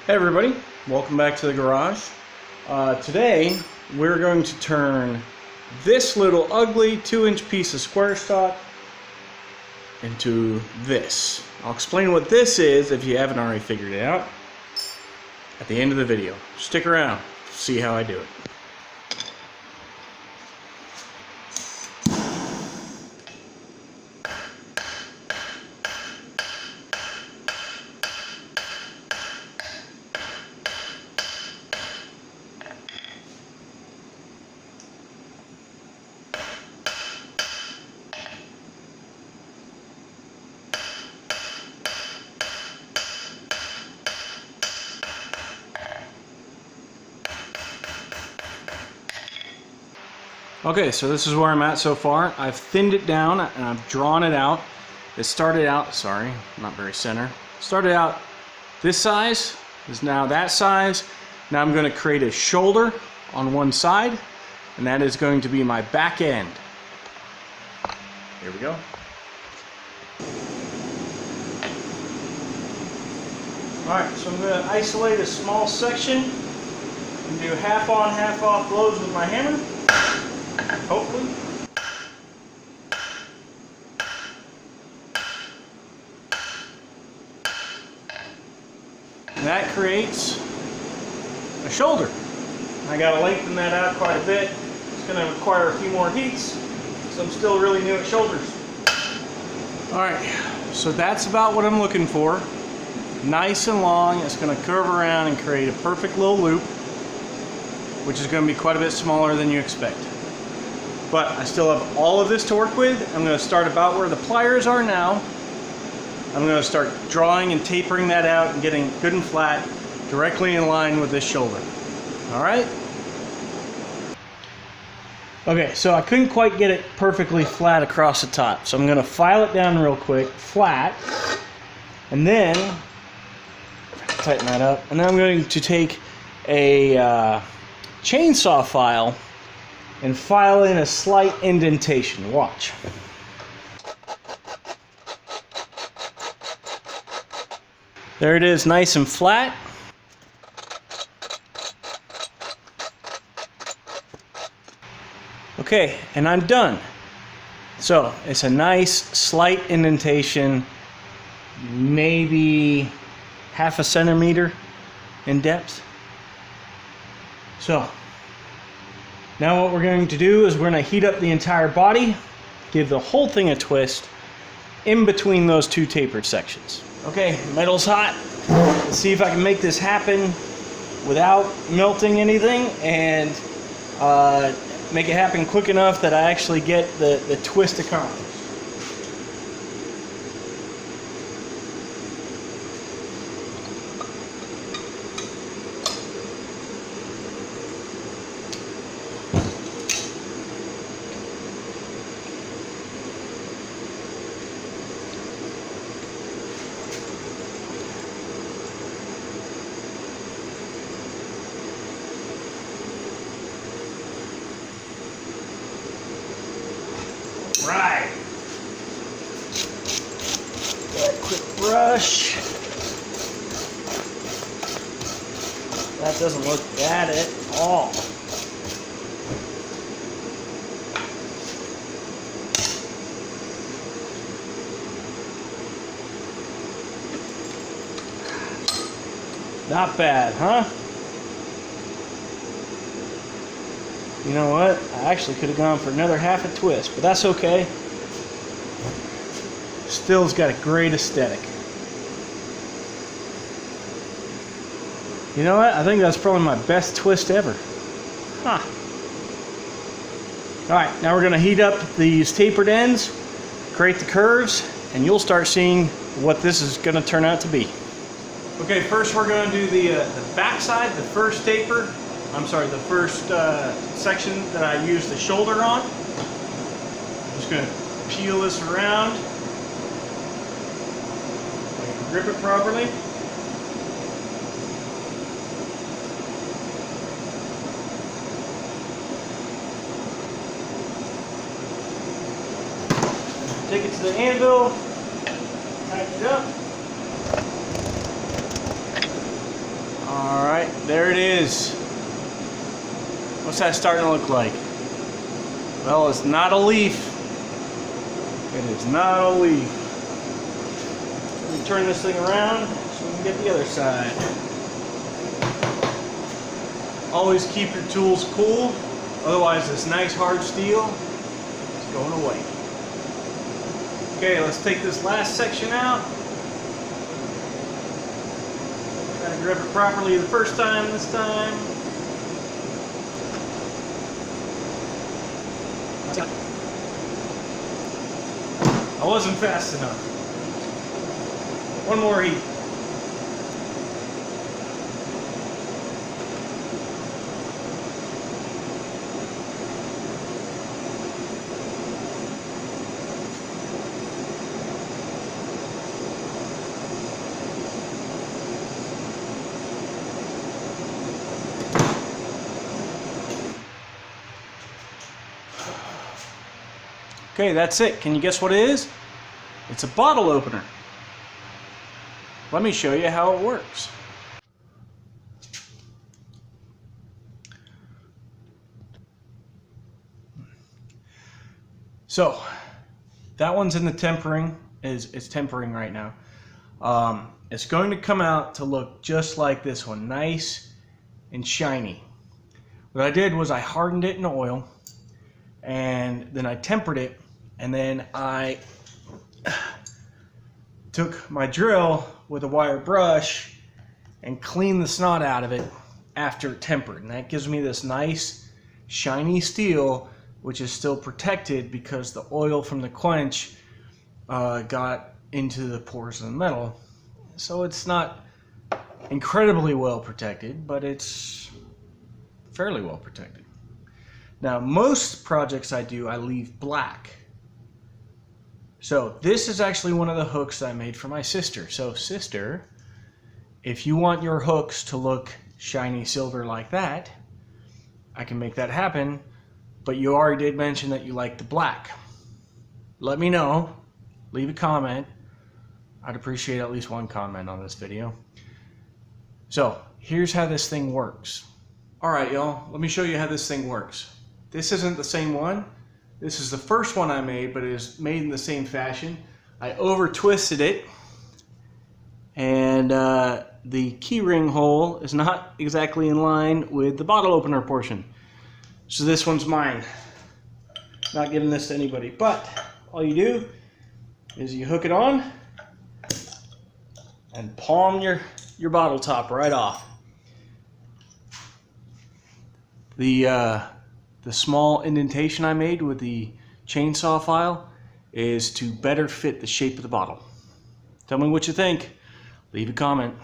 Hey everybody, welcome back to the garage. Today we're going to turn this little ugly 2-inch piece of square stock into this. I'll explain what this is if you haven't already figured it out at the end of the video. Stick around, see how I do it. Okay, so this is where I'm at so far. I've thinned it down and I've drawn it out. It started out, sorry, not very center. Started out this size, is now that size. Now I'm going to create a shoulder on one side, and that is going to be my back end. Here we go. Alright, so I'm going to isolate a small section and do half on, half off blows with my hammer. Hopefully. And that creates a shoulder. I got to lengthen that out quite a bit. It's going to require a few more heats, so I'm still really new at shoulders. Alright, so that's about what I'm looking for. Nice and long. It's going to curve around and create a perfect little loop, which is going to be quite a bit smaller than you expect. But I still have all of this to work with. I'm going to start about where the pliers are now. I'm going to start drawing and tapering that out and getting good and flat directly in line with this shoulder. Alright? Okay, so I couldn't quite get it perfectly flat across the top. So I'm going to file it down real quick, flat. And then, tighten that up. And then I'm going to take a chainsaw file and file in a slight indentation. Watch. There it is, nice and flat. Okay, and I'm done. So it's a nice slight indentation, maybe half a centimeter in depth. So now what we're going to do is we're going to heat up the entire body, give the whole thing a twist in between those two tapered sections. Okay, metal's hot. Let's see if I can make this happen without melting anything and make it happen quick enough that I actually get the twist accomplished. Right. Got a quick brush. That doesn't look bad at all. Not bad, huh? You know what? I actually could have gone for another half a twist, but that's okay. Still's got a great aesthetic. You know what? I think that's probably my best twist ever. Huh. Alright, now we're going to heat up these tapered ends, create the curves, and you'll start seeing what this is going to turn out to be. Okay, first we're going to do the back side, the first taper. I'm sorry, the first section that I used the shoulder on. I'm just going to peel this around. Grip it properly. Take it to the anvil, tighten it up. there it is. What's that starting to look like? Well, it's not a leaf. It is not a leaf. Let me turn this thing around so we can get the other side. Always keep your tools cool, otherwise this nice hard steel is going away. Okay, let's take this last section out. Try to grip it properly the first time this time. I wasn't fast enough. One more heat. Okay, that's it. Can you guess what it is? It's a bottle opener. Let me show you how it works. So, that one's in the tempering. It's tempering right now. It's going to come out to look just like this one, nice and shiny. What I did was I hardened it in oil, and then I tempered it, and then I took my drill with a wire brush and cleaned the snot out of it after tempered, and that gives me this nice shiny steel, which is still protected because the oil from the quench got into the pores of the metal. So it's not incredibly well protected, but it's fairly well protected. Now, most projects I do, I leave black. So this is actually one of the hooks I made for my sister. So sister, if you want your hooks to look shiny silver like that, I can make that happen, but you already did mention that you like the black. Let me know, leave a comment. I'd appreciate at least one comment on this video. So here's how this thing works. All right, y'all, let me show you how this thing works. This isn't the same one. This is the first one I made, but it is made in the same fashion. I over twisted it, and the key ring hole is not exactly in line with the bottle opener portion. So this one's mine. Not giving this to anybody, but all you do is you hook it on and palm your bottle top right off. The small indentation I made with the chainsaw file is to better fit the shape of the bottle. Tell me what you think. Leave a comment.